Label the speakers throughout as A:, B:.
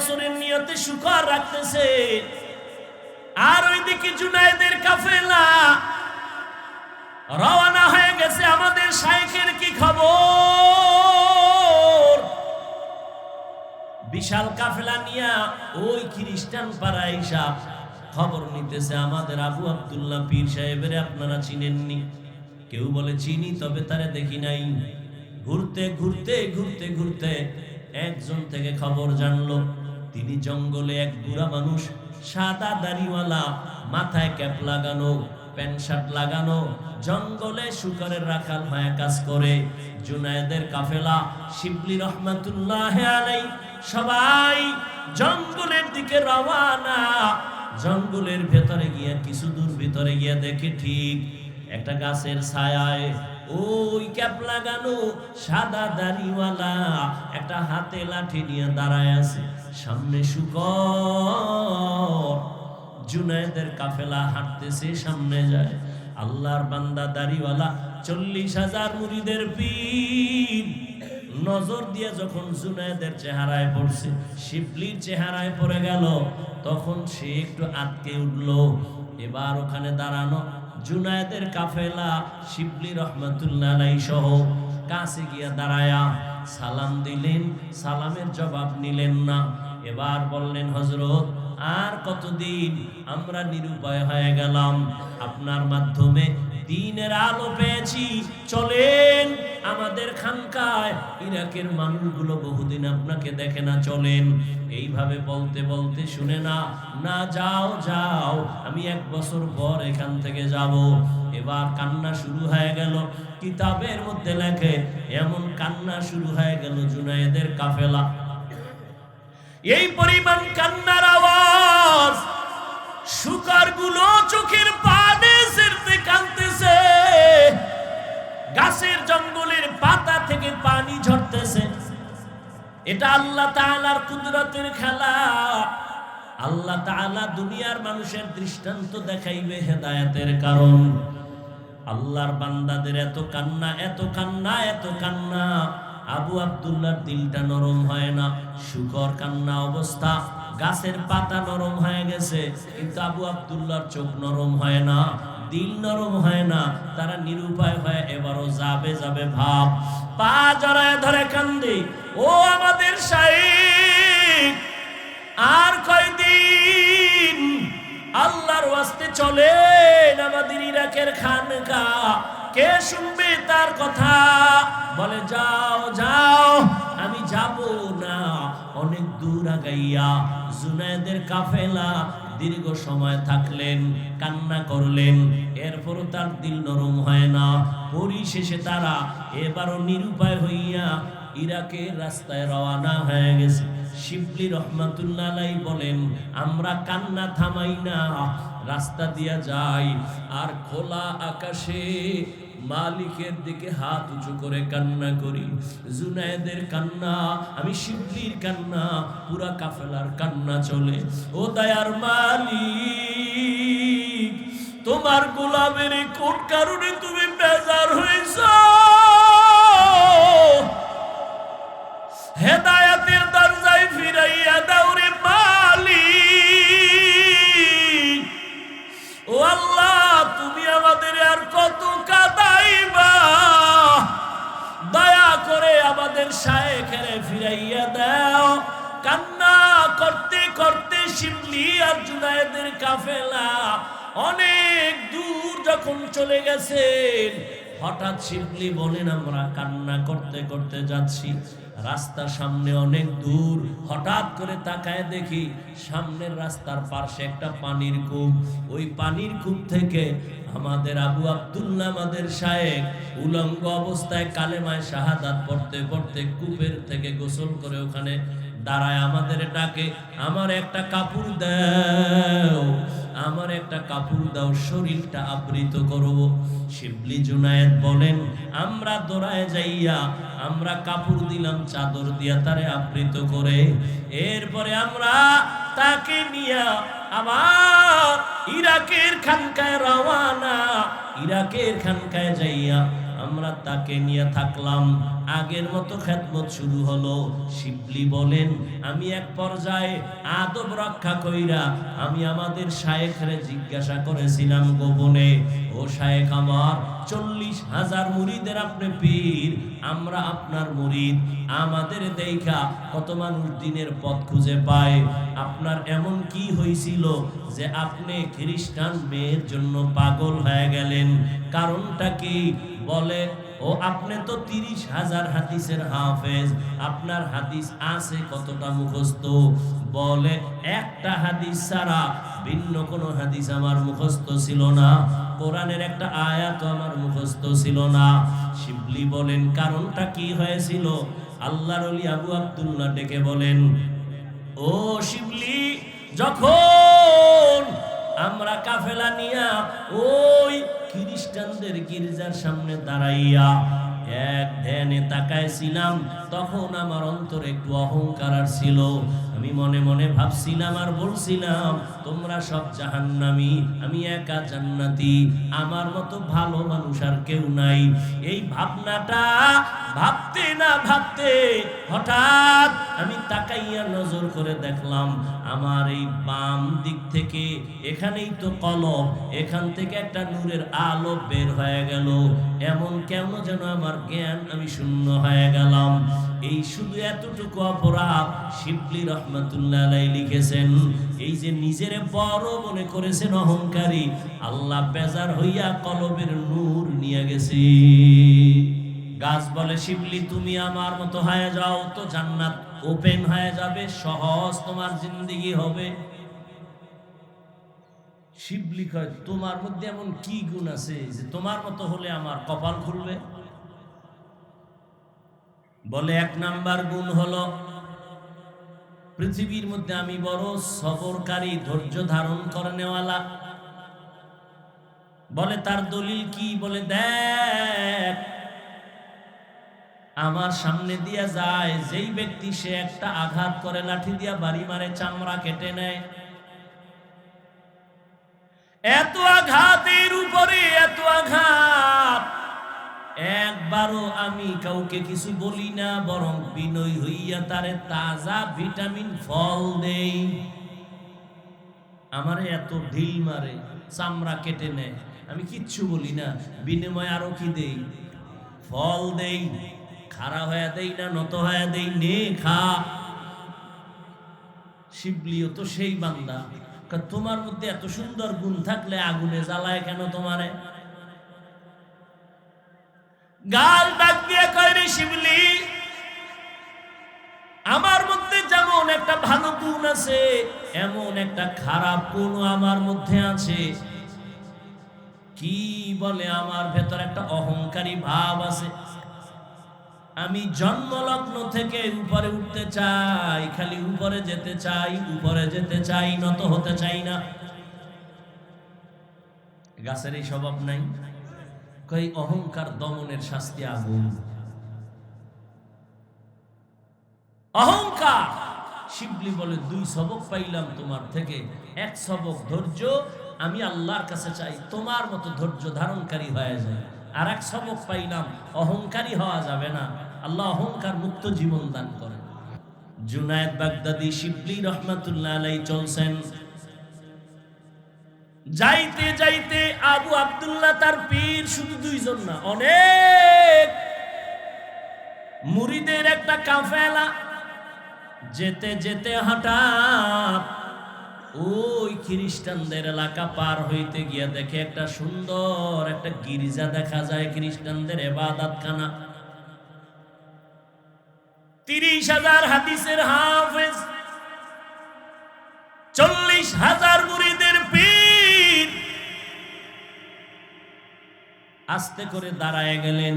A: বছরের নিয়তে শুকর রাখতেছে, আর ওইদিকে জুনায়েদের কাফেলা রওনা হয়ে গেছে। আমাদের শাইখের কি খবর? বিশাল কাফেলা নিয়া ওই খ্রিস্টান পাড়ায় এসে খবর নিতেছে, আমাদের আবু আব্দুল্লাহ পীর সাহেবের আপনারা চিনেননি? কেউ বলে চিনি, তবে তারে দেখি নাই। ঘুরতে ঘুরতে ঘুরতে ঘুরতে একজন থেকে খবর জানলো, তিনি জঙ্গলে এক বুড়া মানুষ, সাদা দাড়িওয়ালা, মাথায় ক্যাপ লাগানো, প্যান্ট শার্ট লাগানো, জঙ্গলে শুকরের রাখাল হয়ে কাজ করে। জুনায়েদের কাফেলা শিবলি রহমাতুল্লাহ আলাইহি সবাই জঙ্গলের দিকে রওনা। জঙ্গলের ভেতরে গিয়া কিছু দূর ভিতরে গিয়া দেখে ঠিক একটা গাছের ছায়ায় ওই ক্যাপ লাগানো সাদা দাড়িওয়ালা একটা হাতে লাঠি নিয়ে দাঁড়ায় আছে। সামনে শুকর। জুনায়েদের কাফেলা হাঁটতেছে, সামনে যায়। আল্লাহর বান্দা দাড়িওয়ালা 40,000 মুরিদের পীর নজর দিয়ে যখন জুনায়েদের চেহারায় পড়ছে, শিবলির চেহারায় পড়ে গেল, তখন সে একটু আটকে উঠল। এবার ওখানে দাঁড়ানো জুনায়েদের কাফেলা শিবলি রহমাতুল্লাহ আলাইহি সহ কাছে গিয়া দাঁড়ায়া সালাম দিলেন, সালামের জবাব নিলেন না। এবার বললেন, হযরত আর কতদিন আমরা নিরুপায় হয়ে গেলাম, আপনার মাধ্যমে দ্বীনের আলো পেয়েছি, চলেন আমাদের খানকায়। ইরাকের মানুষগুলো বহুদিন আপনাকে দেখে না, চলেন। এইভাবে বলতে বলতে শুনে না, না যাও যাও, আমি 1 বছর পর এখান থেকে যাব। এবার কান্না শুরু হয়ে গেল। কিতাবের মধ্যে লেখে এমন কান্না শুরু হয়ে গেল জুনায়েদের কাফেলা, এই পরিমাণ কান্নার আওয়াজ, শুকরগুলো চোখের পানি ছেড়ে কাঁদতেছে, গাছের জঙ্গলের পাতা থেকে পানি ঝরতেছে। এটা আল্লাহ তাআলার কুদরতের খেলা। আল্লাহ তাআলা দুনিয়ার মানুষের দৃষ্টান্ত দেখাইবে হেদায়েতের কারণ। আল্লাহর বান্দাদের এত কান্না, এত কান্না, এত কান্না, আবু আব্দুল্লাহর দিলটা নরম হয় না। শুকর কান্না অবস্থা, গাছের পাতা নরম হয়ে গেছে, কিন্তু আবু আব্দুল্লাহর চোখ নরম হয় না, দিল নরম হয় না। তারা নিরুপায় হয়ে এবারও যাবে যাবে ভাব, পা জড়ায় ধরে কান্দে, ও আমাদের শাইখ, আর কয়দিন? আল্লাহর ওয়াস্তে চলেন আমাদের ইরাকের খানকা, কে শুনবে তার কথা? বলে যাও যাও, আমি যাব না। অনেক দূর আগাইয়া জুনায়েদের কাফেলা দীর্ঘ সময় থাকলেন, কান্না করলেন, এরপরও তার দিল নরম হয় না। পরিশেষে তারা এবারও নিরুপায় হইয়া ইরাকের রাস্তায় রওনা হয়ে গেছে। শিবলি রহমাতুল্লাহ আলাইহি বলেন, আমরা কান্না থামাই না, রাস্তা দিয়া যাই, আর খোলা আকাশে মালিকের দিকে হাত উঁচু করে কান্না করি। জুনায়েদের কান্না, আমি শিবলির কান্না, পুরা কাফেলার কান্না চলে। ও দয়ার মালিক, তোমার গোলামের কোন কারণে তুমি বেজার হইছ? হেদায়েতের দরজায় ফিরাইয়া দাও রে মালিক। ও আল্লাহ, তুমি আমাদের আর কত কাঁদাইবা? দয়া করে আমাদের শায়েখের ফিরাইয়া দাও। কান্না করতে করতে শিবলি আর জুনায়েদের কাফেলা অনেক দূর যখন চলে গেছেন, হঠাৎ শিবলি বলেন, আমরা কান্না করতে করতে যাচ্ছি, রাস্তা সামনে অনেক দূর, হঠাৎ করে তাকায় দেখি সামনের রাস্তার পাশে একটা পানির কূপ। ওই পানির কূপ থেকে আমাদের আবু আব্দুল্লাহ, আমাদের শায়েখ, উলঙ্গ অবস্থায় কালেমায়ে শাহাদাত পড়তে পড়তে কূপের থেকে গোসল করে ওখানে দাঁড়ায় আমাদের ডাকে, আমার একটা কাপড় দাও, আমার একটা কাপড় দাও, শরীরটা আবৃত করব। শিবলি জুনায়েদ বলেন, আমরা দৌড়ায় যাইয়া আমরা কাপড় দিলাম, চাদর দিয়া তারে আবৃত করে। এরপরে আমরা তাকে নিয়ে আবার ইরাকের খানকায় রওনা। ইরাকের খানকায় যাইয়া আমরা তাকে নিয়ে থাকলাম। আগের মতো খেদমত শুরু হলো। শিবলি বলেন, আমি এক পর্যায়ে আদব রক্ষা কইরা আমি আমাদের শায়েখরে জিজ্ঞাসা করেছিলাম গোপনে, ও শায়েখ আমার, 40,000 মুরিদের আপনি পীর, আমরা আপনার মুরিদ, আমাদের দেখা কত মানুষ দিনের পথ খুঁজে পায়, আপনার এমন কি হয়েছিল যে আপনি খ্রিস্টান মেয়ের জন্য পাগল হয়ে গেলেন? কারণটা কি? বলে, ও আপনি তো 30,000 হাদিসের হাফেজ, আপনার হাদিস আছে কতটা মুখস্থ? বলে, একটা হাদিস ছাড়া ভিন্ন কোনো হাদিস আমার মুখস্থ ছিল না, কোরআনের একটা আয়াত আমার মুখস্থ ছিল না। শিবলি বলেন, কারণটা কি হয়েছিল? আল্লাহর ওলি আবু আব্দুল্লাহ ডেকে বলেন, ও শিবলি, যখন আমরা কাফেলা নিয়া ওই খ্রিস্টানদের গির্জার সামনে দাঁড়াইয়া এক ধ্যানে তাকাইছিলাম, তখন আমার অন্তরে একটু অহংকার ছিল। আমি মনে মনে ভাবছিলাম আর বলছিলাম, তোমরা সব জাহান্নামী, আমি একা জান্নাতি, আমার মতো ভালো মানুষ আর কেউ নাই। এই ভাবনাটা ভাবতে না ভাবতে হঠাৎ আমি তাকাইয়া নজর করে দেখলাম, আমার এই বাম দিক থেকে, এখানেই তো কলব, এখান থেকে একটা নূরের আলো বের হয়ে গেল। এমন কেন যেন আমার জ্ঞান, আমি শূন্য হয়ে গেলাম। এই শুধু এতটুকু অপরাধ শিবলি রহমাতুল্লাহ আলাইহি লিখেছেন। এই যে নিজের বড় মনে করেছেন অহংকারী, আল্লাহ বেজার হইয়া কলবের নূর নিয়ে গেছে। গাছ বলে, শিবলি তুমি আমার মতো হয়ে যাও তো জান্নাত ওপেন হয়ে যাবে, সহজ তোমার জিন্দেগি হবে। শিবলি কয়, তোমার মধ্যে এমন কি গুণ আছে যে তোমার মতো হলে আমার কপাল খুলবে? বলে, এক নাম্বার গুণ হলো, পৃথিবীর মধ্যে আমি বড় সবরকারী, ধৈর্য ধারণ করে নেওয়ালা। বলে, তার দলিল কি? বলে, দেখ, আমার সামনে দিয়া যায় যেই ব্যক্তি, সে একটা আঘাত করে, লাঠি দিয়া বাড়ি মারে, চামড়া কেটে নেয়। এত আঘাতের উপরে এত আঘাত, একবারও আমি কাউকে কিছু বলি না, বরং বিনয় হইয়া তারে তাজা ভিটামিন ফল দেই। আমারে এত ঢিল মারে, চামড়া কেটে নেয়, আমি কিচ্ছু বলি না, বিনিময়ে আরো কি দেই? ফল দেই। খাড়া হয়ে দেই না, নত হয়ে দেই, নে খা। শিবলিও তো সেই বান্দা, তোমার মধ্যে এত সুন্দর গুণ থাকলে আগুনে জ্বালায় কেন তোমারে? গাল ডাক দিয়ে কয়, রে শিবলি, আমার মধ্যে যেমন একটা ভালো গুণ আছে, এমন একটা খারাপ গুণ আমার মধ্যে আছে। কি বলে? আমার ভেতর একটা অহংকারী ভাব আছে। আমি জন্মলগ্ন থেকে উপরে উঠতে চাই, খালি উপরে যেতে চাই, উপরে যেতে চাই, নত হতে চাই না। গাছের এই স্বভাব নাই? কই, অহংকার দমনের শাস্তি আগুন। অহংকার। শিবলি বলে, 2 সবক পাইলাম তোমার থেকে। এক সবক ধৈর্য, আমি আল্লাহর কাছে চাই তোমার মতো ধৈর্য ধারণকারী হয়ে যায়। আর এক সবক পাইলাম, অহংকারী হওয়া যাবে না, আল্লাহ অহংকার মুক্ত জীবন দান করেন। জুনায়েদ বাগদাদি শিবলি রহমাতুল্লাহ আলাইহি চলছেন। যাইতে যাইতে আবু আব্দুল্লাহ তার পীর, শুধু 2 জন না, অনেক মুরিদের একটা কাফেলা। যেতে যেতে হঠাৎ ওই খ্রিস্টানদের এলাকা পার হইতে গিয়ে দেখে একটা সুন্দর একটা গির্জা দেখা যায়, খ্রিস্টানদের ইবাদতখানা। 30,000 হাদিসের হাফেজ, 40,000 মুরিদের পীর আস্তে করে দাঁড়ায় গেলেন।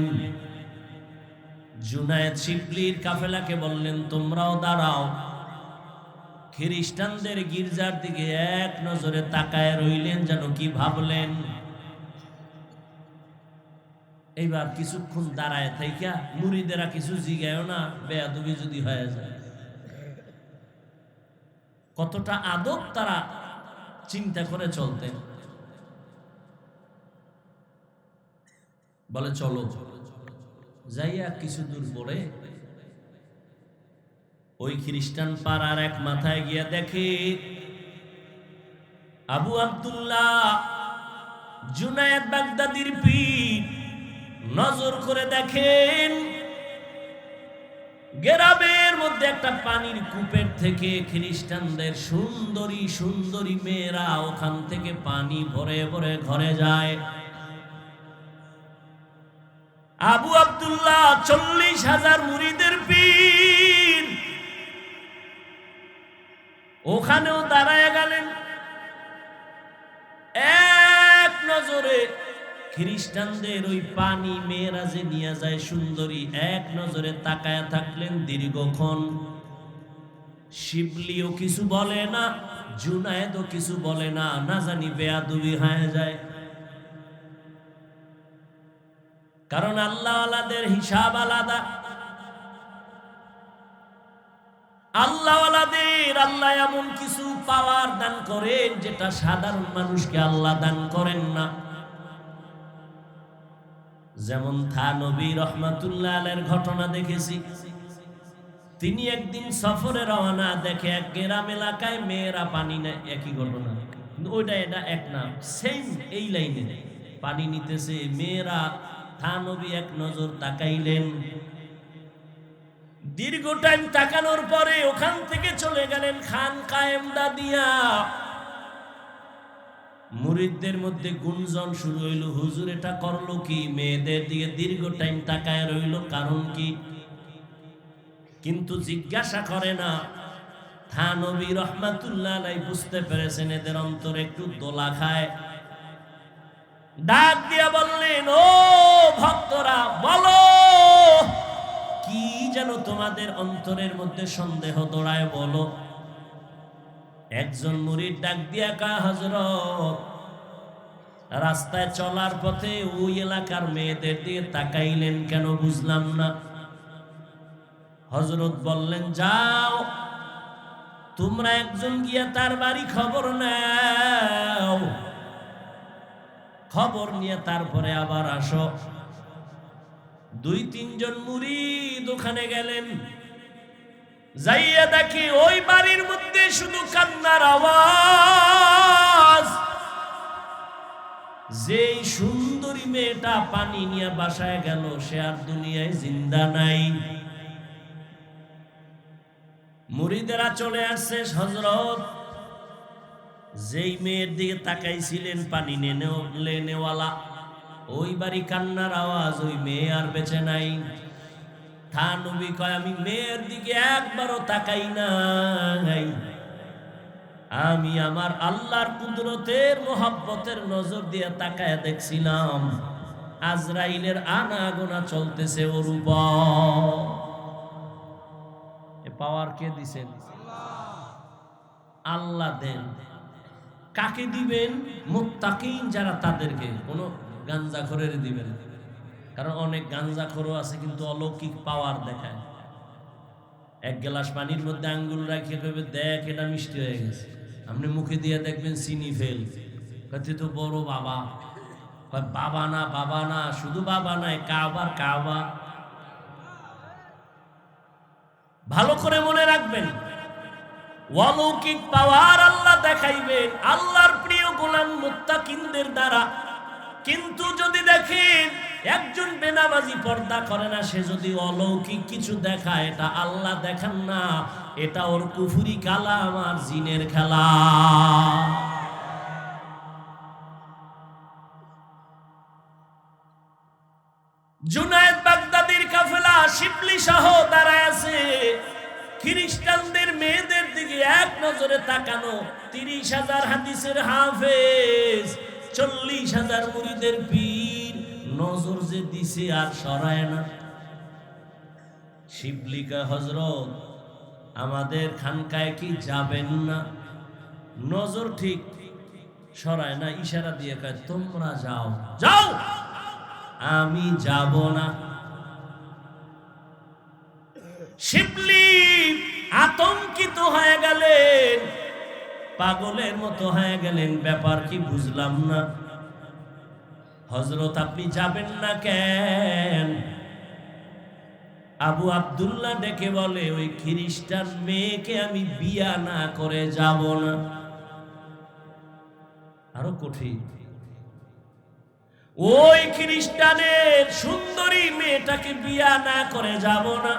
A: জুনায়েদ শিবলির কাফেলাকে বললেন, তোমরাও দাঁড়াও। খ্রিস্টানদের গির্জার দিকে এক নজরে তাকায় রইলেন, যেন কি ভাবলেন। এইবার কিছুক্ষণ দাঁড়ায় থাইকা মুরিদেরা কিছু জিগায়ও না, বেয়াদবি যদি হয়ে যায়। কতটা আদব তারা চিন্তা করে চলতেন। বলে, চলো যাইয়া কিছু দূর পরে ওই খ্রিস্টান পাড়ার এক মাথায় গিয়া দেখে আবু আব্দুল্লাহ জুনায়েদ বাগদাদির পীর। নজর করে দেখেন গ্রামের মধ্যে একটা পানির কূপের থেকে খ্রিস্টানদের সুন্দরী সুন্দরী মেয়েরা ওখান থেকে পানি ভরে ভরে ঘরে যায়। আবু আব্দুল্লাহ 40,000 মুরিদের পীর ওখানেও দাঁড়ায় গেলেন। এক নজরে খ্রিস্টানদের ওই পানি মেয়েরা যে নিয়ে যায় সুন্দরী, এক নজরে তাকায়া থাকলেন দীর্ঘক্ষণ। শিবলিও কিছু বলে না, জুনায়েদও কিছু বলে না, না জানি বেয়াদবি হয়ে যায়। কারণ আল্লাহওয়ালাদের হিসাব আলাদা। আল্লাহওয়ালাদের আল্লাহ এমন কিছু পাওয়ার দান করেন যেটা সাধারণ মানুষকে আল্লাহ দান করেন না। যেমন থানবী রহমাতুল্লাহ আলাইহির ঘটনা দেখেছি। তিনি একদিন সফরে রওনা, দেখে এক গ্রাম এলাকায় মেয়েরা পানি নেয়। একই ঘটনা, ওইটা এটা এক নাম, সেম এই লাইনে পানি নিতেছে মেয়েরা। থানবী এক নজর তাকাইলেন। দীর্ঘ টাইম তাকানোর পরে ওখান থেকে চলে গেলেন খানকায়ে ইমদাদিয়া। মুরিদদের মধ্যে গুঞ্জন শুরু হইল, হুজুর এটা করলো কি? মেয়েদের দিকে দীর্ঘ টাইম তাকায় রইল, কারণ কি? কিন্তু জিজ্ঞাসা করে না। থানবী রহমাতুল্লাহ আলাইহি বুঝতে পেরেছেন এদের অন্তরে একটু দোলা খায়। ডাক দিয়া বললেন, ও ভক্তরা, বলো কি যেন তোমাদের অন্তরের মধ্যে সন্দেহ দৌড়ায়, বলো। একজন মুরিদ ডাক দিয়া কয়, হযরত, রাস্তায় চলার পথে ওই এলাকার মেয়েদের দিকে তাকাইলেন কেন বুঝলাম না। হযরত বললেন, যাও তোমরা একজন গিয়া তার বাড়ি খবর নাও, খবর নিয়ে তারপরে আবার আসো। 2-3 জন মুরিদ ওখানে গেলেন। যাইয়া দেখি ওই বাড়ির মধ্যে শুধু কান্নার আওয়াজ। যেই সুন্দরী মেয়েটা পানি নিয়ে বাসায় গেল সে আর দুনিয়ায় জিন্দা নাই। মুরিদেরা চলে আসছে। হযরত, যেই মেয়ের দিকে তাকাইছিলেন পানি নেওয়ালা, ওই বাড়ি কান্নার আওয়াজ, ওই মেয়ে আর বেঁচে নাই। থানবী কয়, আমি মেয়ের দিকে একবারও তাকাই নাই, আমি আমার আল্লাহর কুদরতের মোহাব্বতের নজর দিয়ে তাকায় দেখছিলাম আজরাইলের আনাগোনা চলতেছে ওর উপর। এ পাওয়ার কে দিছেন? আল্লাহ দেন। কাকে দিবেন? মুত্তাকিন যারা, তাদেরকে। কোনো গাঞ্জাখোরের দিবেন, কারণ অনেক গাঞ্জাখোরও আছে কিন্তু অলৌকিক পাওয়ার দেখায়। এক গ্লাস পানির মধ্যে আঙ্গুল রাখিয়ে কইবে, দেখ এটা মিষ্টি হয়ে গেছে। আপনি মুখে দিয়ে দেখবেন চিনি ফেল, কইতে তো বড় বাবা। বাবা না, বাবা না, শুধু বাবা নাই, কাবা কাবা। ভালো করে মনে রাখবেন, অলৌকিক পাওয়ার আল্লাহ দেখাইবেন আল্লাহর প্রিয় গোলাম মুত্তাকিনদের দ্বারা। কিন্তু যদি দেখেন একজন বেনামাজি পর্দা করে না, সে যদি অলৌকিক কিছু দেখায়, এটা আল্লাহ দেখান না, এটা ওর কুফরি কালাম আর জিনের খেলা। জুনায়েদ বাগদাদির কাফেলা শিবলি সহ দাঁড়ায় আছে। খ্রিস্টানদের মেয়েদের দিকে এক নজরে তাকানো। 30,000 হাদিসের হাফেজ, 40,000 মুরিদের পীর, নজর যে দিছে আর সরায় না। শিবলিকা, হযরত আমাদের খানকায় কি যাবেন না? নজর ঠিক সরায় না, ইশারা দিয়ে কয়, তোমরা যাও, যাও, আমি যাব না। শিবলি আতঙ্কিত হয়ে গেলেন, পাগলের মতো হয়ে গেলেন। ব্যাপার কি বুঝলাম না। হযরত, আপনি যাবেন না কেন? আবু আব্দুল্লাহ ডেকে বলে, ওই খ্রিস্টান মেয়েকে আমি বিয়া না করে যাব না। আরো কঠিন, ওই খ্রিস্টানের সুন্দরী মেয়েটাকে বিয়া না করে যাব না।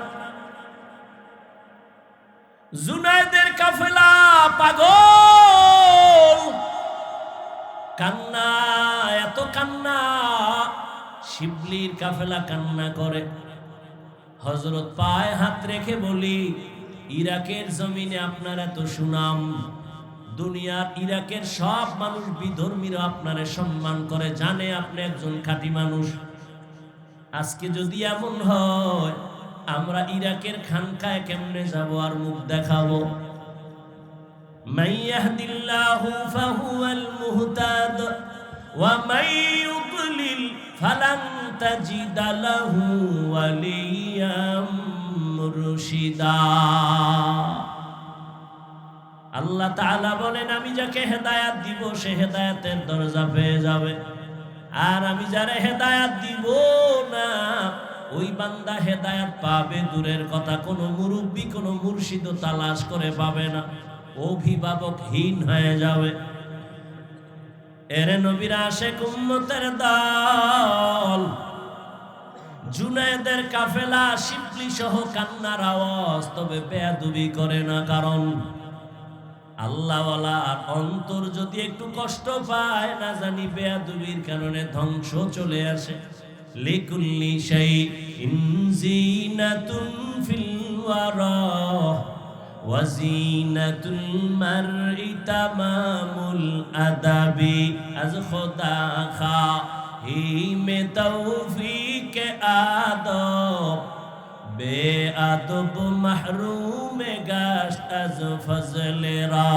A: জুনায়েদের কাফেলা পাগল, কান্না, এত কান্না, শিবলির কাফেলা কান্না করে। হযরত পায়ে হাত রেখে বলি, ইরাকের জমিনে আপনার এত সুনাম, দুনিয়ার ইরাকের সব মানুষ বিধর্মীরা আপনারে সম্মান করে, জানে আপনি একজন খাঁটি মানুষ। আজকে যদি এমন হয়, আমরা ইরাকের খানকায় কেমনে যাব আর মুখ দেখাবো? মাইয়াহদিল্লাহু ফাহুয়াল মুহতাদ ওয়া মাইয়ুদ্লিল ফালান তাজিদা লাহু ওয়ালিয়াম মুরশিদা। আল্লাহ তাআলা বলেন, আমি যাকে হেদায়েত দিব সে হেদায়েতের দরজা পেয়ে যাবে, আর আমি যারে হেদায়েত দিব না ওই বান্দা হেদায়েত পাবে দূরের কথা, কোনো মুরব্বি কোনো মুর্শিদ তালাশ করে পাবে না, অভিভাবকহীন হয়ে যাবে। এরে নবীর আশিক উম্মতের দল, জুনায়েদের কাফেলা শিবলি সহ কান্নার আওয়াজ, তবে বেয়াদবি করে না, কারণ আল্লাহওয়ালার অন্তর যদি একটু কষ্ট পায়, না জানি বেয়াদবির কারণে ধ্বংস চলে আসে। লিকুল্লি শাইইন জিনাতুন ফিল ওয়ারা ওয়া জিনাতুল মারই তামামুল আদাবি। আজ খোদা খাহিমে তৌফিক আদব, বেআদব মাহরুম গাশত আজ ফজলে রা।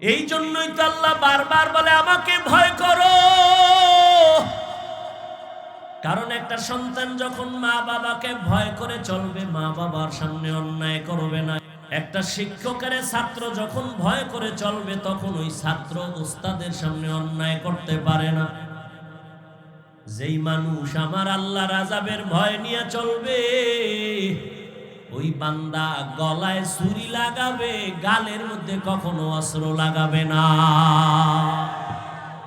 A: এই জন্যই তো আল্লাহ বারবার বলে, আমাকে ভয় করো। কারণ একটা সন্তান যখন মা বাবাকে ভয় করে চলবে, মা বাবার সামনে অন্যায় করবে না। একটা শিক্ষকের ছাত্র যখন ভয় করে চলবে, তখন ওই ছাত্র উস্তাদের সামনে অন্যায় করতে পারে না। যেই মানুষ আমার আল্লাহর আযাবের ভয় নিয়ে চলবে, ওই বান্দা গলায় ছুরি লাগাবে, গালের মধ্যে কখনো অস্ত্র লাগাবে না।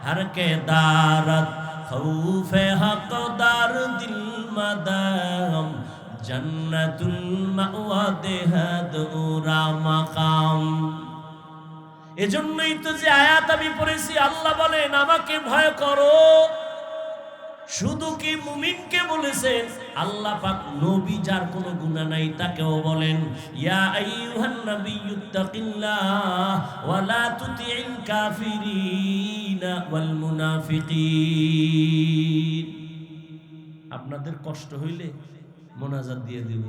A: হর কে দারত খৌফে হকদার দিল মাদাম, জান্নাতুল মাওয়া দেহাদ উরা মাকাম। এজন্যই তো যে আয়াত আমি পড়েছি, আল্লাহ বলেন আমাকে ভয় করো। শুধু কি মুমিনকে বলেছেন? আল্লাহ পাক নবী যার কোনো গুনাহ নাই তাকেও বলেন, ইয়া আইয়ুহান নাবিয়্যুত্তাকিল্লাহ ওয়া লা তুতি'ল কাফিরিনা ওয়াল মুনাফিকিন। আপনাদের কষ্ট হইলে মোনাজাত দিয়ে দিব,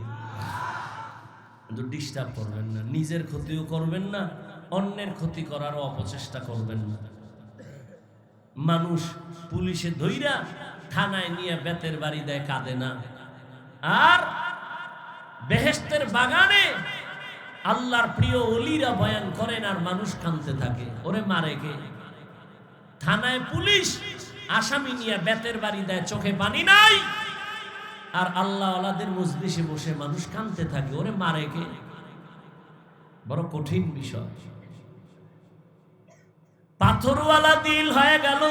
A: কিন্তু ডিস্টার্ব করবেন না, নিজের ক্ষতিও করবেন না, অন্যের ক্ষতি করারও অপচেষ্টা করবেন না। মানুষ পুলিশে ধইরা থানায় নিয়ে বেতের বাড়ি দেয়, কাঁদে না। আর বেহেশতের বাগানে আল্লাহর প্রিয় ওলিরা বয়ান করেন আর মানুষ কাঁদতে থাকে, ওরে মারে কে? থানায় পুলিশ আসামি নিয়ে বেতের বাড়ি দেয়, চোখে পানি নাই, আর আল্লাহ ওয়ালাদের মজলিসে বসে মানুষ কাঁদতে থাকে, ওরে মারে কে? বড় কঠিন বিষয়। পাথরওয়ালা দিল হয়ে গেল,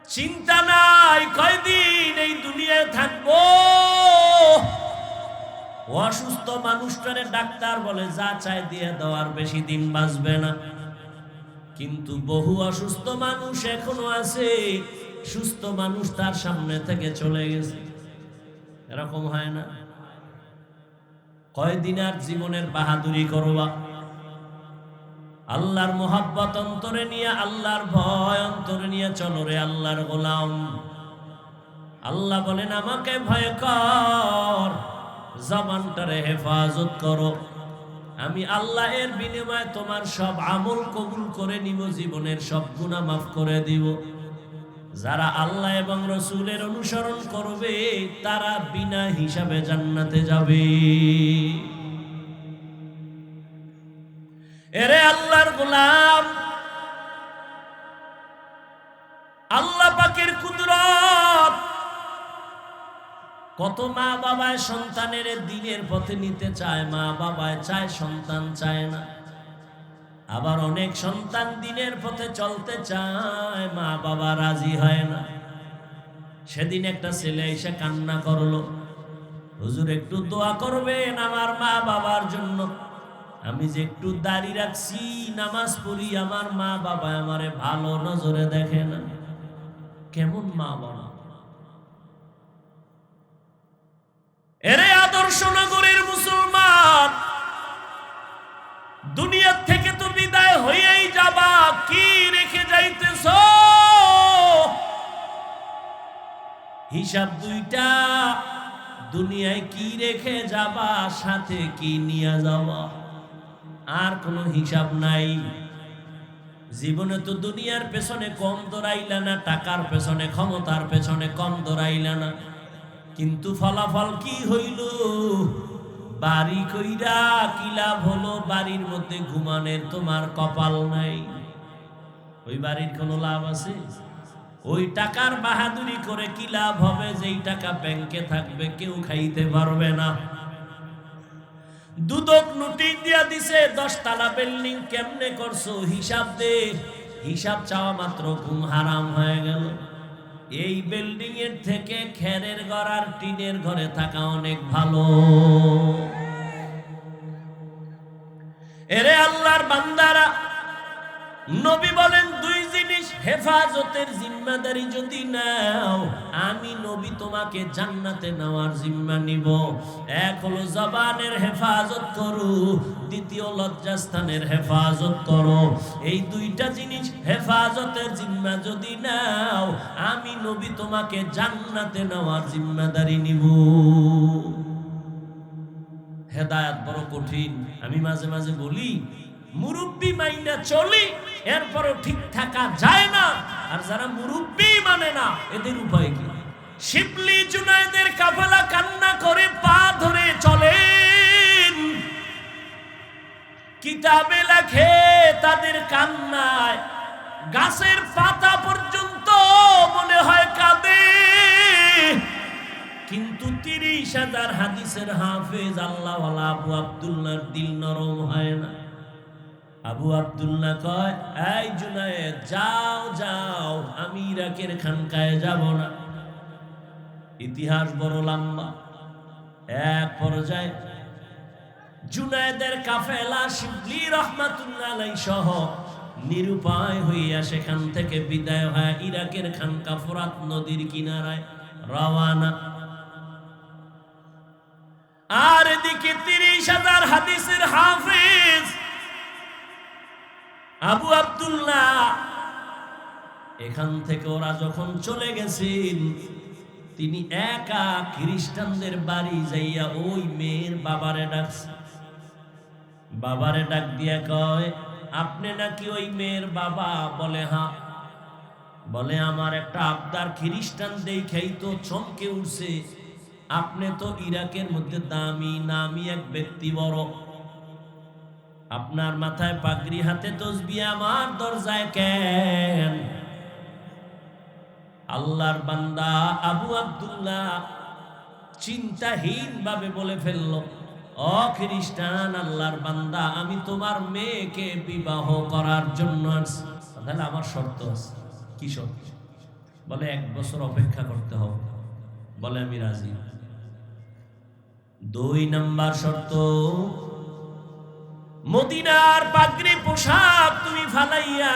A: চিন্তা নাই কয়দিন এই দুনিয়ায় থাকবো। অসুস্থ মানুষটারে ডাক্তার বলে যা চায় দিয়ে দেওয়ার, বেশি দিন বাঁচবে না। কিন্তু বহু অসুস্থ মানুষ এখনো আছে, সুস্থ মানুষ তার সামনে থেকে চলে গেছে। এরকম হয় না? কয়দিন আর জীবনের বাহাদুরি করবা? আল্লাহর মোহাব্বত অন্তরে নিয়ে, আল্লাহর ভয় অন্তরে নিয়ে চলো রে আল্লাহর গোলাম। আল্লাহ বলেন আমাকে ভয় কর, জবানটারে হেফাজত করো, আমি আল্লাহ এর বিনিময়ে তোমার সব আমল কবুল করে নিব, জীবনের সব গুনাহ মাফ করে দিব। যারা আল্লাহ এবং রাসূলের অনুসরণ করবে তারা বিনা হিসাবে জান্নাতে যাবে। এরে আল্লাহর গোলাম, আল্লাহ পাকের কুদরত কত মা বাবায় সন্তানের দিনের পথে নিতে চায়, মা বাবায় চায়, সন্তান চায় না। আবার অনেক সন্তান দিনের পথে চলতে চায়, মা বাবা রাজি হয় না। সেদিন একটা ছেলে এসে কান্না করলো, হুজুর একটু দোয়া করবেন আমার মা বাবার জন্য। আমি যে একটু দাড়ি রাখছি, নামাজ পড়ি, আমার মা বাবা আমারে ভালো নজরে দেখে না। কেমন মা বাবা! এরে আদর্শ নগরের মুসলমান, দুনিয়া থেকে তো বিদায় হয়েই যাবা, কি রেখে যাইতেছ? হিসাব দুইটা, দুনিয়ায় কি রেখে যাবা, সাথে কি নিয়ে যাবা, আর কোনো হিসাব নাই। জীবনে তো দুনিয়ার পেছনে কম দৌড়াইলা না, টাকার পেছনে, ক্ষমতার পেছনে কম দৌড়াইলা না, কিন্তু ফলাফল কি হইল? বাড়ি কইরা কি লাভ হলো? বাড়ির মধ্যে ঘুমানের তোমার কপাল নাই। ওই বাড়ির কোনো লাভ আছে? ওই টাকার বাহাদুরি করে কি লাভ হবে? যেই টাকা ব্যাংকে থাকবে কেউ খাইতে পারবে না। দুদক নোটিশ দিয়া দিছে 10 তলা বিল্ডিং কেমনে করছো হিসাব দে। হিসাব চাওয়া মাত্র ঘুম হারাম হয়ে গেল। এই বিল্ডিং এর থেকে খেরের ঘর আর টিনের ঘরে থাকা অনেক ভালো। এরে আল্লাহর বান্দারা, নবী বলেন দুই জিনিস হেফাজতের জিম্মাদারি যদি নাও, আমি নবী তোমাকে জান্নাতে নেওয়ার জিম্মা নিব। এক হলো জবানের হেফাজত করো, দ্বিতীয় লজ্জাস্থানের হেফাজত করো। এই দুইটা জিনিস হেফাজতের জিম্মা যদি নাও, আমি নবী তোমাকে জান্নাতে নেওয়ার জিম্মাদারি নিব। হেদায়েত বড় কঠিন। আমি মাঝে মাঝে বলি, মুরব্বি মাইনা চলি, এরপরও ঠিক থাকা যায় না। আর যারা মুরব্বি মানে না, এদের উপায় কি? শিবলি জুনায়েদের কাফেলা কান্না করে পা ধরে চলেন। কিতাবে লেখে তাদের কান্নায় গাছের পাতা পর্যন্ত মনে হয় কাঁদে। কিন্তু 30,000 হাদিসের হাফেজ আল্লাহওয়ালা আবু আব্দুল্লাহর দিল নরম হয় না। আবু আব্দুল্লাহ কয়, এই জুনায়েদ যাও যাও, আমি ইরাকের খানকায় যাব না। ইতিহাস বড় লম্বা। এক পর্যায়ে জুনায়েদের কাফেলা শিবলি রহমাতুল্লাহ আলাইহি সহ নিরুপায় হইয়া সেখান থেকে বিদায় হয় ইরাকের খানকা ফোরাত নদীর কিনারায় রওয়ানা। আর এদিকে 30,000 হাদিসের হাফেজ আবু আব্দুল্লাহ, এখান থেকে ওরা যখন চলে গেছেন, তিনি একা খ্রিস্টানদের বাড়ি যাইয়া ওই মেয়ের বাবারে ডাকছে। বাবারে ডাক দিয়া কয়, আপনি নাকি ওই মেয়ের বাবা? বলে হ্যাঁ। বলে আমার একটা আবদার, খ্রিস্টান দেখেই তো চমকে উঠছে, আপনি তো ইরাকের মধ্যে দামি নামি এক ব্যক্তি বড়, আপনার মাথায় পাগড়ি, হাতে তসবিহ, আমার দরজায় কেন? আল্লাহর বান্দা আবু আব্দুল্লাহ চিন্তাহীন ভাবে বলে ফেলল, ও খ্রিস্টান, আল্লাহর বান্দা, আমি তোমার মেয়েকে বিবাহ করার জন্য আসছি। তাহলে আমার শর্ত আছে। কি শর্ত? বলে 1 বছর অপেক্ষা করতে হবে। বলে আমি রাজি। 2 নাম্বার শর্ত, মদিনার পাগড়ি পোশাক তুমি ফালাইয়া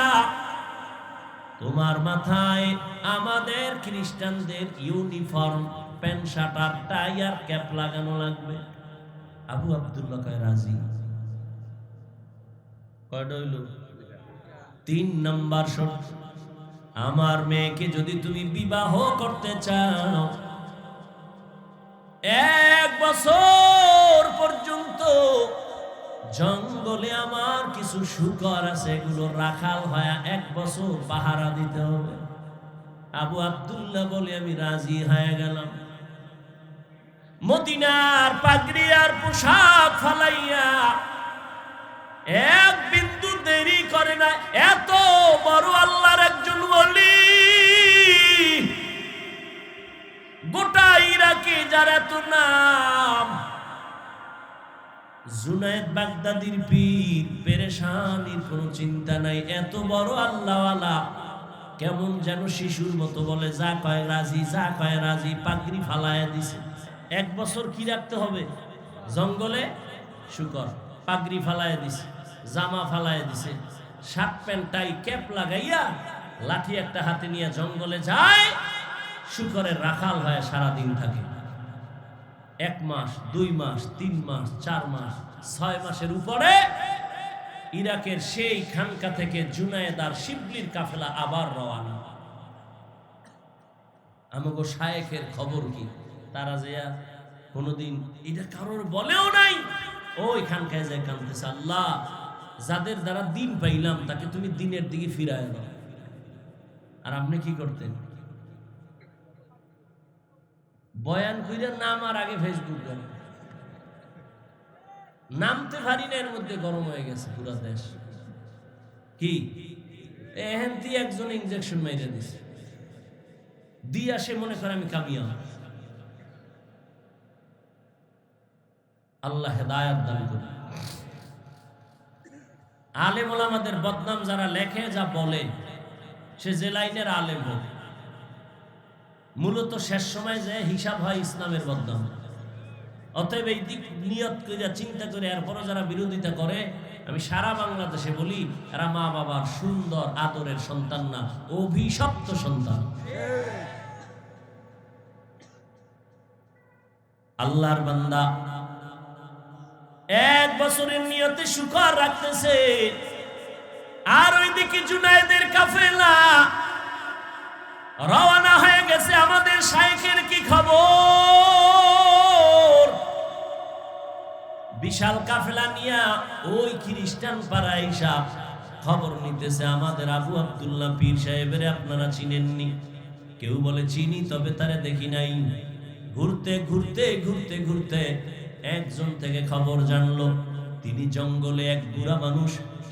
A: তোমার মাথায় আমাদের খ্রিস্টানদের ইউনিফর্ম, প্যান্ট শার্ট আর টাই আর ক্যাপ লাগানো লাগবে। আবু আব্দুল্লাহ কয় রাজি। কয়টা হইল? 3 নাম্বার শর্ত, আমার মেয়েকে যদি তুমি বিবাহ করতে চাও, 1 বছর পর্যন্ত জঙ্গলে আমার কিছু শূকর আছে, এগুলো রাখাল হয়ে 1 বছর পাহারা দিতে হবে। আবু আব্দুল্লাহ বলে আমি রাজি হয়ে গেলাম। মদিনার পাগড়ি আর পোশাক ফালাইয়া 1 বিন্দু দেরি করে না। এত বড় আল্লাহর একজন ওলি, গোটা ইরাকে যার এত নাম, জুনায়েদ বাগদাদির পীর, পেরেশানির কোনো চিন্তা নাই, এত বড় আল্লাহওয়ালা, কেমন যেন শিশুর মতো বলে যা কয় রাজি, যা কয় রাজি, পাগড়ি ফালায় দিছে। 1 বছর কি রাখতে হবে? জঙ্গলে শুকর, পাগড়ি ফালায় দিছে, জামা ফালায় দিছে, শার্ট প্যান্ট টাই ক্যাপ লাগাইয়া লাঠি একটা হাতে নিয়ে জঙ্গলে যায়, শুকরের রাখাল হয়ে সারাদিন থাকে। 1 মাস, 2 মাস, 3 মাস, 4 মাস, 6 মাসের উপরে ইরাকের সেই খানকা থেকে জুনায়েদ আর শিবলির কাফেলা আবার রওনা। আমাগো শায়েখের খবর কি? তারা যে কোনোদিন এটা কারোর বলেও নাই, ওই খানকায় যায় কানতেছে, আল্লাহ যাদের দ্বারা দিন পাইলাম তাকে তুমি দিনের দিকে ফিরায় দাও। আর আপনি কি করতেন? বয়ান কইরা নামার আগে ফেসবুক দেন, নামতে পারি না, এর মধ্যে গরম হয়ে গেছে পুরো দেশ। কি এহেন্তি একজন ইনজেকশন মাইরা দিছে, দিয়া সে মনে করে আমি কামিয়াব। আল্লাহ হেদায়েত দান করুন। আলেম ওলামাদের বদনাম যারা লেখে, যা বলে, সে যে লাইনের আলেম হোক, মূলত শেষ সময় যে হিসাব হয় ইসলামের বদনাম। অতএব এই দিক নিয়ত করে চিন্তা করে এরপরও যারা বিরোধিতা করে, আমি সারা বাংলাদেশে বলি, এরা মা বাবার সুন্দর আদরের সন্তান না, অভিশপ্ত সন্তান। আল্লাহর বান্দা 1 বছরের নিয়তে শুকর রাখতেছে, আর ওইদিকে জুনায়েদের কাফেলা রওনা হয়ে গেছে। আমাদের শাইখের কি খবর? বিশাল কাফেলা নিয়া ওই খ্রিস্টান পাড়ায় আইসা খবর নিতেছে, আমাদের আবু আব্দুল্লাহ পীর সাহেবের আপনারা চিনেননি? কেউ বলে চিনি, তবে তারে দেখি নাই। ঘুরতে ঘুরতে ঘুরতে ঘুরতে একজন থেকে খবর জানলো, তিনি জঙ্গলে এক বুড়া মানুষ,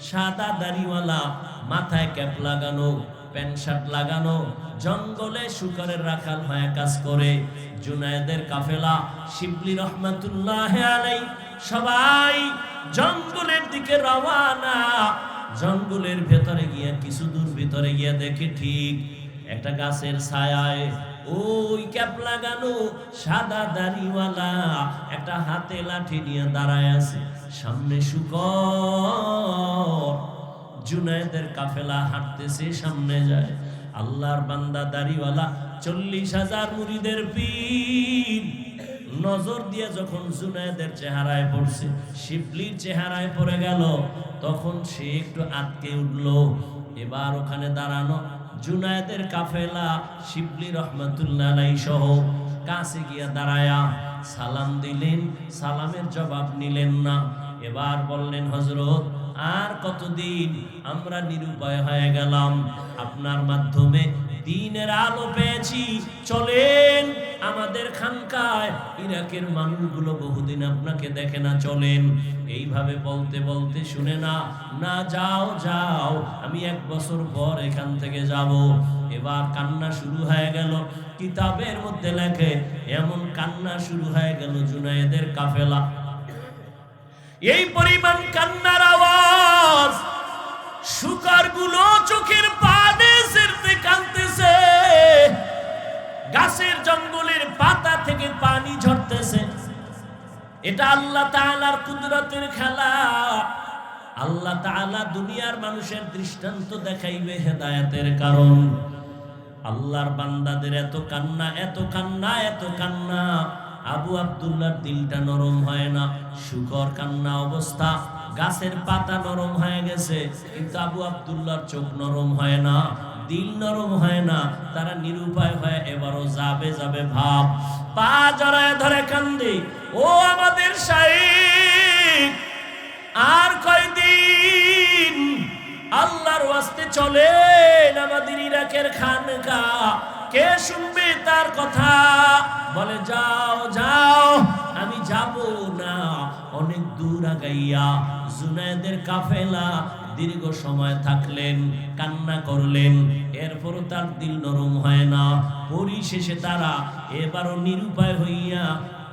A: সাদা দাড়িওয়ালা, মাথায় ক্যাপ লাগানো, প্যান্ট শার্ট লাগানো, জঙ্গলে শুকরের রাখাল হয়ে কাজ করে। জুনায়েদের কাফেলা শিবলি রহমাতুল্লাহ আলাই সবাই জঙ্গলের দিকে রওনা। জঙ্গলের ভেতরে গিয়া কিছু দূর ভিতরে গিয়া দেখে ঠিক একটা গাছের ছায়ায় ওই ক্যাপ লাগানো সাদা দাড়িওয়ালা একটা হাতে লাঠি নিয়ে দাঁড়ায় আছে, সামনে শুকর। জুনায়েদের কাফেলা হাঁটতেছে, সামনে যায়। আল্লাহর বান্দা দাড়িওয়ালা 40,000 মুরিদের পীর নজর দিয়ে যখন জুনায়েদের চেহারায় পড়ছে, শিবলির চেহারায় পড়ে গেল, তখন সে একটু আটকে উঠল। এবার ওখানে দাঁড়ানো জুনায়েদের কাফেলা শিবলি রহমাতুল্লাহ আলাইহি সহ কাছে গিয়া দাঁড়ায়া সালাম দিলেন, সালামের জবাব নিলেন না। এবার বললেন, হযরত আর কতদিন আমরা নিরুপায় হয়ে গেলাম, আপনার মাধ্যমে দ্বীনের আলো পেয়েছি, চলেন আমাদের খানকায়। ইরাকের মানুষগুলো বহুদিন আপনাকে দেখে না, চলেন। এইভাবে বলতে বলতে শুনে না, না যাও যাও, আমি 1 বছর পর এখান থেকে যাব। এবার কান্না শুরু হয়ে গেল। কিতাবের মধ্যে লেখে এমন কান্না শুরু হয়ে গেল জুনায়েদের কাফেলা, এই পরিমাণ কান্নার আওয়াজ, শুকরগুলো চোখের পানি ছেড়ে কাঁদতেছে, গাছের জঙ্গলের পাতা থেকে পানি ঝরতেছে। এটা আল্লাহ তাআলার কুদরতের খেলা। আল্লাহ তাআলা দুনিয়ার মানুষের দৃষ্টান্ত দেখাইবে হেদায়েতের কারণ। আল্লাহর বান্দাদের এত কান্না, এত কান্না, এত কান্না, আবু আব্দুল্লাহর দিলটা নরম হয় না। শুকর কান্না অবস্থা, গাছের পাতা নরম হয়ে গেছে, কিন্তু আবু আব্দুল্লাহর চোখ নরম হয় না, দিল নরম হয় না। তারা নিরুপায় হয়ে এবারও যাবে যাবে ভাব, পা জড়ায় ধরে কান্দে, ও আমাদের শাইখ আর কয়দিন, আল্লাহর ওয়াস্তে চলেন আমাদের ইরাকের খানকা, কে শুনবে তার কথা? বলে যাও যাও, আমি যাব না। অনেক দূর আগাইয়া জুনায়েদের কাফেলা দীর্ঘ সময় থাকলেন, কান্না করলেন, এরপরও তার দিল নরম হয় না। পরিশেষে তারা এবারও নিরুপায় হইয়া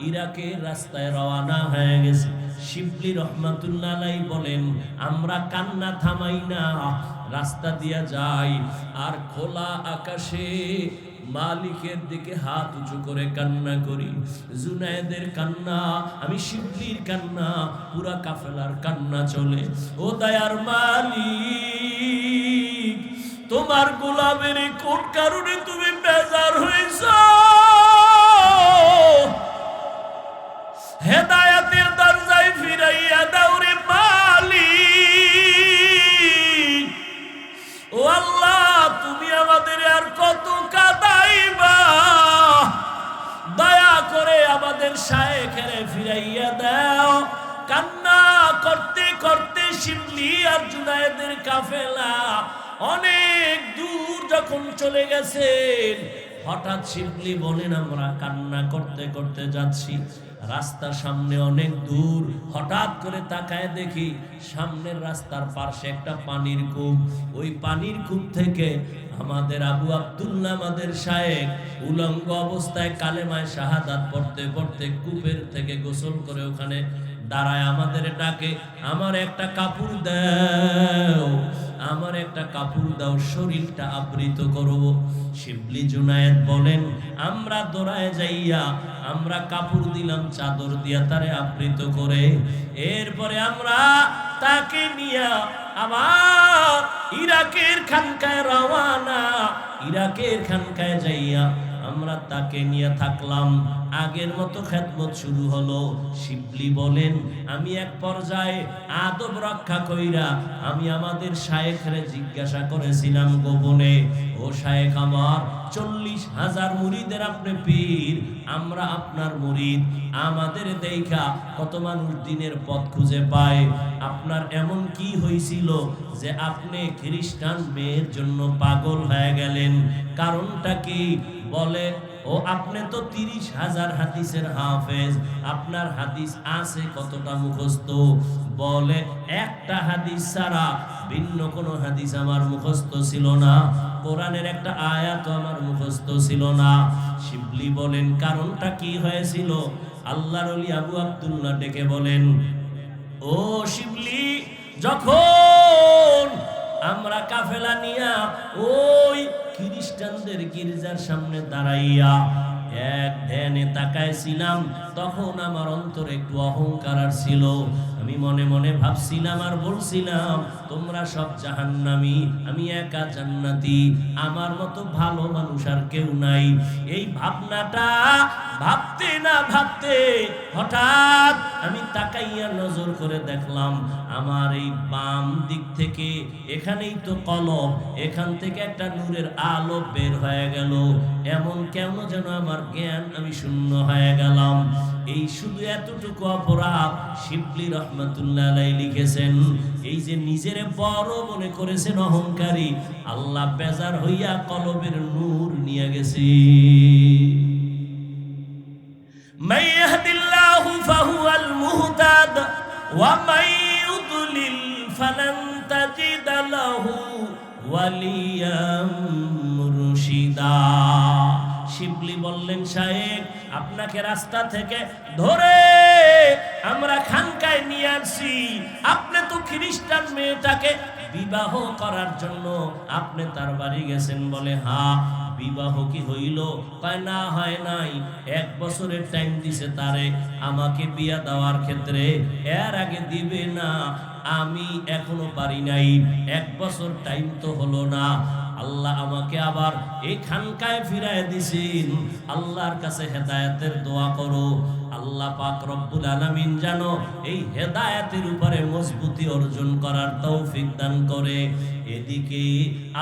A: ইরাকের রাস্তায় রওনা হয়ে গেছে। শিবলি রহমাতুল্লাহ আলাইহি বলেন, আমরা কান্না থামাই না, রাস্তা দিয়া যাই আর খোলা আকাশে মালিকের দিকে হাত উঁচু করে কান্না করি। জুনায়েদের কান্না, আমি শিবলির কান্না, পুরা কাফেলার কান্না চলে। ও দয়ার মালিক, তোমার গোলামের কোন কারণে তুমি বেজার হয়েছ? হেদায়েতের দরজায় ফিরাইয়া দাও রে মালিক। ও আল্লাহ, তুমি আমাদের আর কত কাঁদাইবা? দয়া করে আমাদের শায়েখেরে ফিরাইয়া দাও। কান্না করতে করতে শিবলি আর জুনায়েদের কাফেলা অনেক দূর যখন চলে গেছেন, হঠাৎ শিবলি বলেন, আমরা কান্না করতে করতে যাচ্ছি, রাস্তার সামনে অনেক দূর, হঠাৎ করে তাকায় দেখি সামনের রাস্তার পাশে একটা পানির কূপ। ওই পানির কূপ থেকে আমাদের আবু আব্দুল্লাহ, আমাদের শায়েখ, উলঙ্গ অবস্থায় কালেমায়ে শাহাদাত পড়তে পড়তে কূপের থেকে গোসল করে ওখানে দাঁড়ায় আমাদের ডাকে, আমার একটা কাপড় দাও, আমার একটা কাপড় দাও, শরীরটা আবৃত করব। শিবলি জুনায়েদ বলেন, আমরা দৌড়ায় যাইয়া আমরা কাপড় দিলাম, চাদর দিয়া তারে আবৃত করে। এরপরে আমরা তাকে নিয়ে আবার ইরাকের খানকায় রওয়ানা। ইরাকের খানকায় যাইয়া আমরা তাকে নিয়ে থাকলাম। আগের মতো খেদমত শুরু হলো। শিবলি বলেন, আমি এক পর্যায়ে আদব রক্ষা কইরা আমি আমাদের শায়েখরে জিজ্ঞাসা করেছিলাম গোপনে, ও শায়েখ আমার, 40,000 মুরিদের আপনি পীর, আমরা আপনার মুরিদ, আমাদের দেখা কত মানুষ দিনের পথ খুঁজে পায়, আপনার এমন কি হয়েছিল যে আপনি খ্রিস্টান মেয়ের জন্য পাগল হয়ে গেলেন? কারণটা কি? বলে, ও আপনি তো 30,000 হাদিসের হাফেজ, আপনার হাদিস আছে কতটা মুখস্থ? বলে, একটা হাদিস ছাড়া ভিন্ন কোনো হাদিস আমার মুখস্থ ছিল না, কোরআনের একটা আয়াত আমার মুখস্থ ছিল না। শিবলি বলেন, কারণটা কি হয়েছিল? আল্লাহর ওলি আবু আব্দুল্লাহ ডেকে বলেন, ও শিবলি, যখন আমরা কাফেলা নিয়া ওই খ্রিস্টানদের গির্জার সামনে দাঁড়াইয়া এক ধ্যানে তাকাইছিলাম, তখন আমার অন্তরে একটু অহংকার ছিল। আমি মনে মনে ভাবছিলাম আর বলছিলাম, তোমরা সব জাহান্নামী, আমি একা জান্নাতি, আমার মতো ভালো মানুষ আর কেউ নাই। এই ভাবনাটা ভাবতে না ভাবতে হঠাৎ আমি তাকাইয়া নজর করে দেখলাম, আমার এই বাম দিক থেকে, এখানেই তো কলব, এখান থেকে একটা নূরের আলো বের হয়ে গেল। এমন কেন যেন আমার জ্ঞান, আমি শূন্য হয়ে গেলাম। এই শুধু এতটুকু অপরাধ শিবলি রহমাতুল্লাহ আলাইহি লিখেছেন। এই যে নিজের বড় মনে করেছেন, অহংকারী, আল্লাহ বেজার হইয়া কলবের নূর নিয়ে গেছে। মান ইয়াহদিল্লাহু ফাহুয়াল মুহতাদ ওয়া মান ইউদ্লিল ফালান তাজিদা লাহু ওয়ালিয়াম মুরশিদা। শিবলি বললেন, শায়েখ, আপনাকে রাস্তা থেকে ধরে আমরা খানকায় নিয়ে আসছি, আপনি তো খ্রিস্টান মেয়েটাকে বিবাহ করার জন্য আপনি তার বাড়ি গেছেন। বলে, হ্যাঁ, বিবাহ কি হইল? কয়, না, হয় নাই। 1 বছরের টাইম দিছে তারে আমাকে বিয়া দেওয়ার ক্ষেত্রে, এর আগে দিবে না, আমি এখনো পারি নাই, 1 বছর টাইম তো হলো না। আল্লাহ আমাকে আবার এই খানকায় ফিরায় দিছেন। আল্লাহর কাছে হেদায়েতের দোয়া করো, আল্লাহ পাক রব্বুল আলামিন যেন এই হেদায়েতের উপরে মজবুতি অর্জন করার তৌফিক দান করে। এদিকে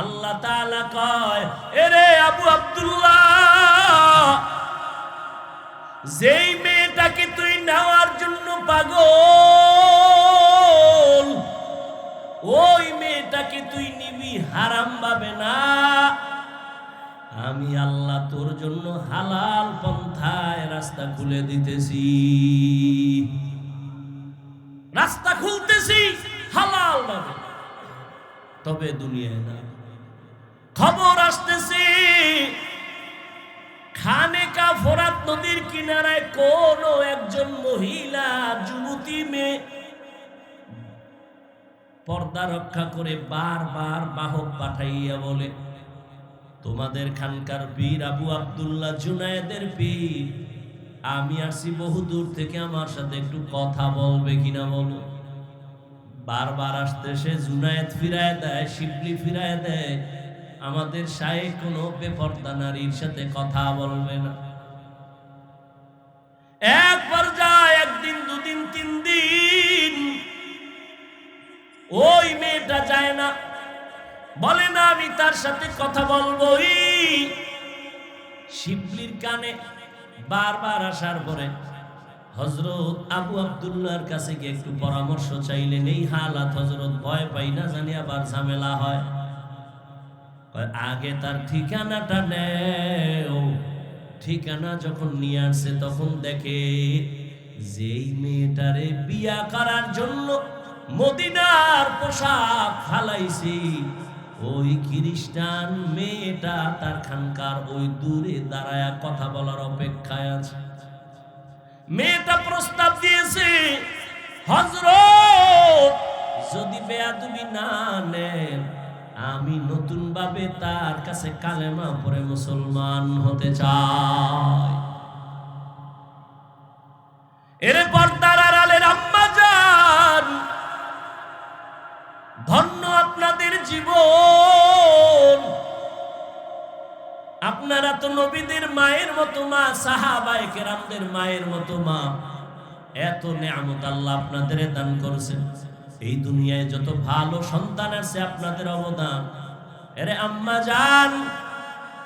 A: আল্লাহ তাআলা কয়, এরে আবু আব্দুল্লাহ, যেই মেয়েটাকে তুই নেওয়ার জন্য পাগল, ওই মেয়েটাকে তুই নিবি হারাম ভাবে না, আমি আল্লাহ তোর জন্য হালাল পন্থায় রাস্তা খুলে দিতেছি, রাস্তা খুলতেছি হালাল ভাবে। তবে দুনিয়ায় না। খবর আসতেছে খানেকা ফোরাত নদীর কিনারায় কোন একজন মহিলা যুবতী মেয়ে পর্দা রক্ষা করে বারবার বাহক পাঠাইয়া বলে, তোমাদের খানকার পীর আবু আব্দুল্লাহ জুনায়েদের পীর, আমি আসছি বহু দূর থেকে, আমার সাথে একটু কথা বলবে কিনা বলো। বারবার আসতে সে জুনায়েদ ফিরায় দেয়, শিবলি ফিরায় দেয়, আমাদের শায়েখ কোনো বেপর্দা নারীর সাথে কথা বলবে না। এক পর্যায়ে একদিন, দুদিন, 3 দিন ওই মেয়েটা যায় না, বলে না আমি তার সাথে কথা বলবোই। শিবলির কানে বারবার আসার পরে হযরত আবু আব্দুল্লাহর কাছে গিয়ে একটু পরামর্শ চাইলেন। এই হালাত হযরত ভয় পাই না জানি আবার ঝামেলা হয়, আগে তার ঠিকানাটা নেও। ঠিকানা যখন নিয়ে আসছে তখন দেখে যেই মেয়েটারে বিয়া করার জন্য মদিনার পোশাক ফালাইছি, ওই খ্রিস্টান মেয়েটা তার খানকার ওই দূরে দাঁড়ায়া কথা বলার অপেক্ষায় আছে। মেয়েটা প্রস্তাব দিয়েছে, হযরত যদি বেয়াদবি না নেন, আমি নতুন ভাবে তার কাছে কালেমা পড়ে মুসলমান হতে চাই। এরে পর্দার আড়ালের আম্মা জান, ধন্য আপনাদের জীবন। আপনারা তো নবীদের মায়ের মতো মা, সাহাবায়ে কেরামদের মায়ের মতো মা। এত নেয়ামত আল্লাহ আপনাদের দান করেছেন। এই দুনিয়ায় যত ভালো সন্তান আছে আপনাদের অবদান। এরে আম্মা জান,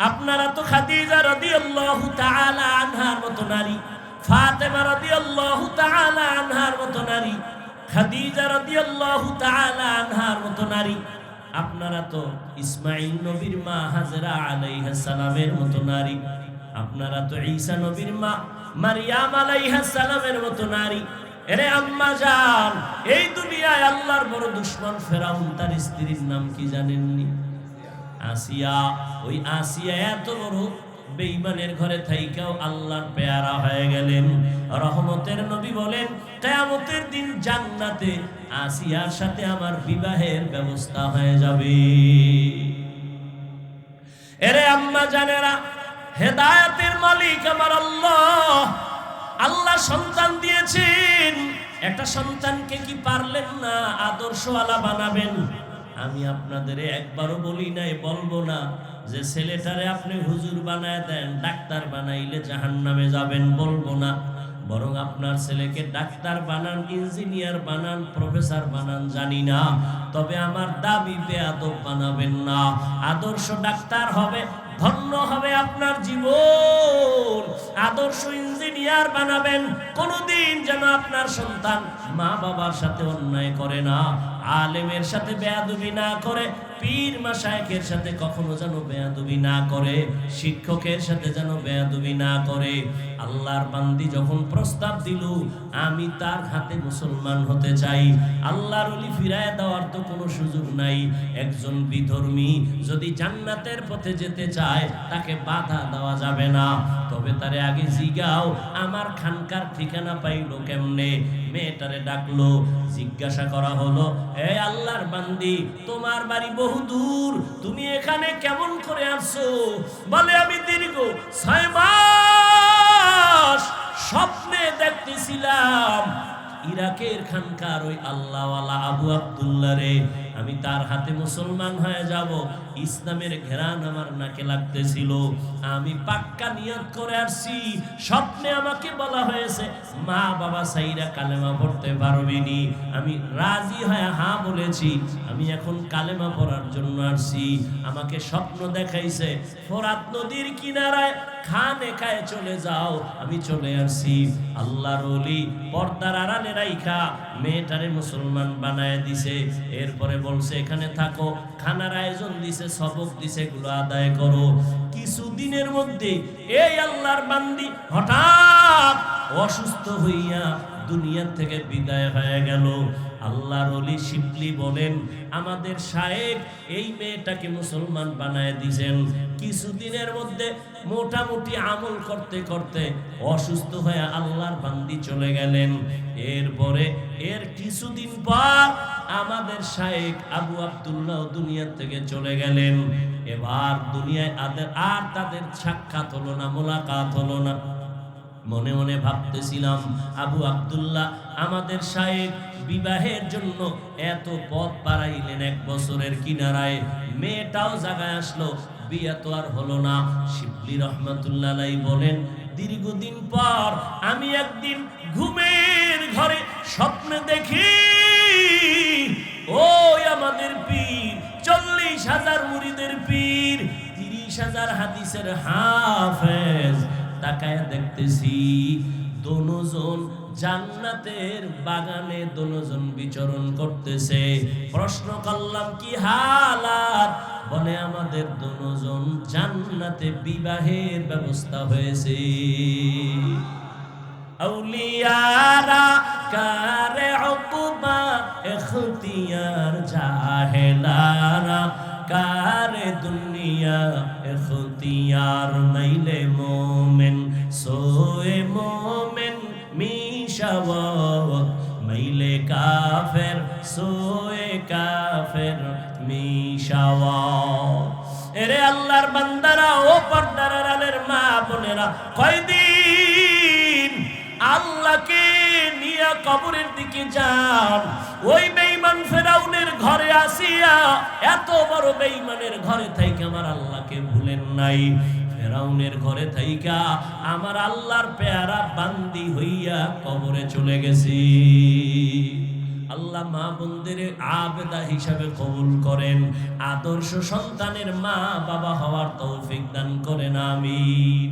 A: আপনারা তো খাদিজা রাদিয়াল্লাহু তাআলা আনহার মতো নারী, ফাতেমা রাদিয়াল্লাহু তাআলা আনহার মতো নারী, খাদিজা রাদিয়াল্লাহু তাআলা আনহার মতো নারী। আপনারা তো ইসমাঈল নবীর মা হাজরা আলাইহিস সালামের মতো নারী। আপনারা তো ঈসা নবীর মা মারইয়াম আলাইহিস সালামের মতো নারী। এরে আম্মা জান, এই দুনিয়ায় আল্লাহর বড় দুশমন ফেরাউন, তার স্ত্রীর নাম কি জানেননি? আসিয়া। ওই আসিয়া এত বড় বেঈমানের ঘরে থাইকাও আল্লাহর পেয়ারা হয়ে গেলেন। রহমতের নবী বলেন, কিয়ামতের দিন জান্নাতে আসিয়ার সাথে আমার বিবাহের ব্যবস্থা হয়ে যাবে। এরে আম্মা জানেরা, হেদায়েতের মালিক আমার আল্লাহ। আল্লাহ সন্তান দিয়েছেন, একটা সন্তানকে কি পারলেন না আদর্শওয়ালা বানাবেন? আমি আপনাদের একবারও বলি নাই, বলবো না যে ছেলেটারে আপনি হুজুর বানায় দেন, ডাক্তার বানাইলে জাহান্নামে যাবেন, বলবো না। বরং আপনার ছেলেকে ডাক্তার বানান, ইঞ্জিনিয়ার বানান, প্রফেসর বানান, জানি না, তবে আমার দাবি বেয়াদব বানাবেন না। আদর্শ ডাক্তার হবে, ধন্য হবে আপনার জীবন। আদর্শ ইঞ্জিনিয়ার বানাবেন। কোনদিন যেন আপনার সন্তান মা বাবার সাথে অন্যায় করে না, আলেমের সাথে বেয়াদবি না করে, পীর মাশায়েখের সাথে কখনো যেন বেয়াদবি না করে, শিক্ষকের সাথে যেন বেয়াদবি না করে। আল্লাহর বান্দি যখন প্রস্তাব দিল আমি তার হাতে মুসলমান হতে চাই, আল্লাহর ওলি ফিরায় দেওয়ার তো কোনো সুযোগ নাই। একজন বিধর্মী যদি জান্নাতের পথে যেতে চায় তাকে বাধা দেওয়া যাবে না। তবে তারে আগে জিগাও আমার খানকার ঠিকানা পাইলো কেমনে। মেয়েটারে ডাকলো, জিজ্ঞাসা করা হলো, এ আল্লাহর বান্দি, তোমার বাড়ি বহু দূর, তুমি এখানে কেমন করে আসছো? বলে আমি দীর্ঘ 6 মাস স্বপ্নে দেখতেছিলাম ইরাকের খানকার ওই আল্লাহওয়ালা আবু আব্দুল্লাহ রে, আমি তার হাতে মুসলমান হয়ে যাব। ইসলামের ঘেরান আমার নাকে লাগতেছিল, আমি পাক্কা নিয়ত করে আসছি। স্বপ্নে আমাকে বলা হয়েছে মা বাবা সাইরা কালেমা পড়তে পারবিনি। আমি রাজি হয়ে হ্যাঁ বলেছি, আমি এখন কালেমা পড়ার জন্য আসছি। আমাকে স্বপ্ন দেখাইছে ফোরাত নদীর কিনারায় খানেকায় চলে যাও, আমি চলে আসছি। আল্লাহর ওলি পর্দার আড়ালে রাইখা মেয়েটারে মুসলমান বানায় দিছে। এরপরে বলছে এখানে থাকো, খানার আয়োজন দিছে, সবক দিছে, এগুলো আদায় করো। কিছুদিনের মধ্যে এই আল্লাহর বান্দি হঠাৎ অসুস্থ হইয়া দুনিয়া থেকে বিদায় হয়ে গেল। আল্লাহর ওলি শিবলি বলেন, আমাদের শায়েখ এই মেয়েটাকে মুসলমান বানায় দিয়েছেন। কিছুদিনের মধ্যে মোটামুটি আমল করতে করতে অসুস্থ হয়ে আল্লাহর বান্দি চলে গেলেন। এরপরে এর কিছুদিন পর আমাদের শায়েখ আবু আব্দুল্লাহ দুনিয়া থেকে চলে গেলেন। এবার দুনিয়ায় আর তাদের সাক্ষাৎ হলো না, মোলাকাত হলো না। মনে মনে ভাবতেছিলাম, আবু আব্দুল্লাহ আমাদের শায়েখ বিবাহের জন্য এত পথ বাড়াইলেন, 1 বছরের কিনারায়, মেয়েটাও জায়গায় আসলো, বিয়ে তো আর হলো না। শিবলি রহমাতুল্লাহ আলাইহি বলেন, দীর্ঘদিন পর আমি একদিন ঘুমের ঘরে স্বপ্নে দেখি ওই আমাদের পীর, 40,000 মুরিদের পীর, 30,000 হাদিসের হাফেজ, তাকায় দেখতেছি দোনোজন জান্নাতের বাগানে দোনোজন বিচরণ করতেছে। প্রশ্ন করলাম কি হালাত? বলে আমাদের দোনোজন জান্নাতে বিবাহের ব্যবস্থা হয়েছে। আউলিয়ারা কারে উকবা ইখতিয়ার, জাহেলারা কারে দুনিয়া ইখতিয়ার, মাইলে মোমেন সোয়ে মোমেন মিশাওয়াত, মাইলে কাফের সোয়ে কাফের মিশাওয়াত। এরে আল্লাহর বান্দারা, ও পর্দার আড়ালের মা বোনেরা, কয়দিন আল্লাহকে নিয়ে কবরের দিকে যান। ওই বেঈমান ফেরাউনের ঘরে আসিয়া, এত বড় বেঈমানের ঘরে থাইকা আমার আল্লাহকে ভুলেন নাই। ফেরাউনের ঘরে থাইকা আমার আল্লাহর পেয়ারা বান্দি হইয়া কবরে চলে গেছি। আল্লাহ মা বোনদের আবেদা হিসাবে কবুল করেন, আদর্শ সন্তানের মা বাবা হওয়ার তৌফিক দান করেন, আমিন।